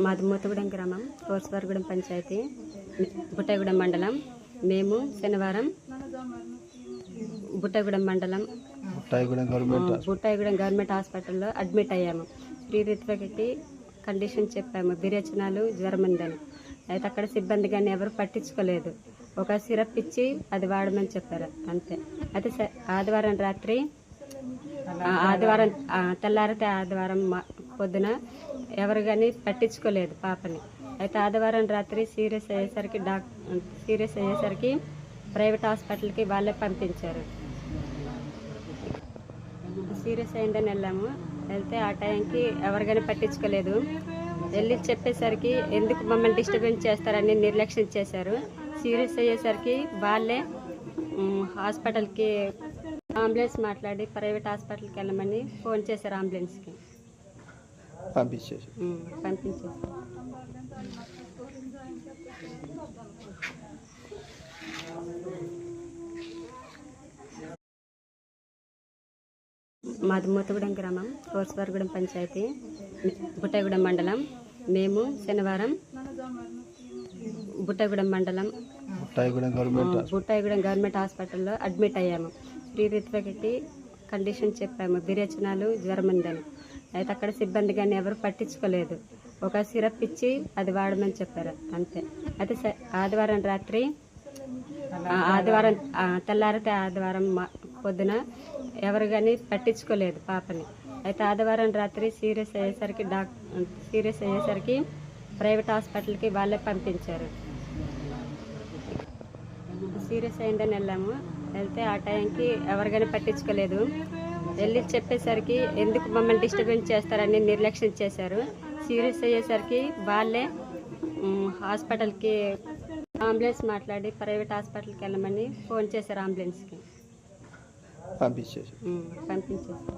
మాది మూతగూడెం గ్రామం, కోర్సువారిగూడెం పంచాయతీ, బుట్టాయిగూడెం మండలం. మేము శనివారం బుట్టాయిగూడెం మండలం బుట్టాయిగూడెం గవర్నమెంట్ హాస్పిటల్లో అడ్మిట్ అయ్యాము. ఫ్రీ రిత్వకి కండిషన్ చెప్పాము, విరేచనాలు, జ్వరం ఉందని. అయితే అక్కడ సిబ్బంది కానీ ఎవరు పట్టించుకోలేదు. ఒక సిరప్ ఇచ్చి అది వాడమని చెప్పారు అంతే. అయితే ఆదివారం రాత్రి తెల్లారితే ఆదివారం పొద్దున ఎవరు కానీ పట్టించుకోలేదు పాపని. అయితే ఆదివారం రాత్రి సీరియస్ అయ్యేసరికి ప్రైవేట్ హాస్పిటల్కి వాళ్ళే పంపించారు. సీరియస్ అయిందని వెళ్ళాము. వెళ్తే ఆ టైంకి ఎవరు కానీ పట్టించుకోలేదు. వెళ్ళి చెప్పేసరికి ఎందుకు మమ్మల్ని డిస్టర్బెన్స్ చేస్తారని నిర్లక్ష్యం చేశారు. సీరియస్ అయ్యేసరికి వాళ్ళే హాస్పిటల్కి అంబులెన్స్ మాట్లాడి ప్రైవేట్ హాస్పిటల్కి వెళ్ళమని ఫోన్ చేశారు. అంబులెన్స్కి పంపించేశారు. మాది మూతగూడెం గ్రామం, కోర్సువారిగూడెం పంచాయతీ, బుట్టాయిగూడెం మండలం. మేము శనివారం బుట్టాయిగూడెం గవర్నమెంట్ హాస్పిటల్లో అడ్మిట్ అయ్యాము. ఫ్రీ రిత్వకి కండిషన్ చెప్పాము, విరేచనాలు, జ్వరం ఉందని. అయితే అక్కడ సిబ్బంది కానీ ఎవరు పట్టించుకోలేదు. ఒక సిరప్ ఇచ్చి అది వాడమని చెప్పారు అంతే. అయితే ఆదివారం రాత్రి తెల్లారితే ఆదివారం పొద్దున ఎవరు కానీ పట్టించుకోలేదు పాపని. అయితే ఆదివారం రాత్రి సీరియస్ అయ్యేసరికి ప్రైవేట్ హాస్పిటల్కి వాళ్ళే పంపించారు. సీరియస్ అయిందని వెళ్ళాము. వెళ్తే ఆ టైంకి ఎవరు కానీ పట్టించుకోలేదు. వెళ్ళి చెప్పేసరికి ఎందుకు మమ్మల్ని డిస్టర్బెన్స్ చేస్తారని నిర్లక్ష్యం చేశారు. సీరియస్ అయ్యేసరికి వాళ్ళే హాస్పిటల్కి అంబులెన్స్ మాట్లాడి ప్రైవేట్ హాస్పిటల్కి వెళ్ళమని ఫోన్ చేశారు. అంబులెన్స్కి పంపించేశారు.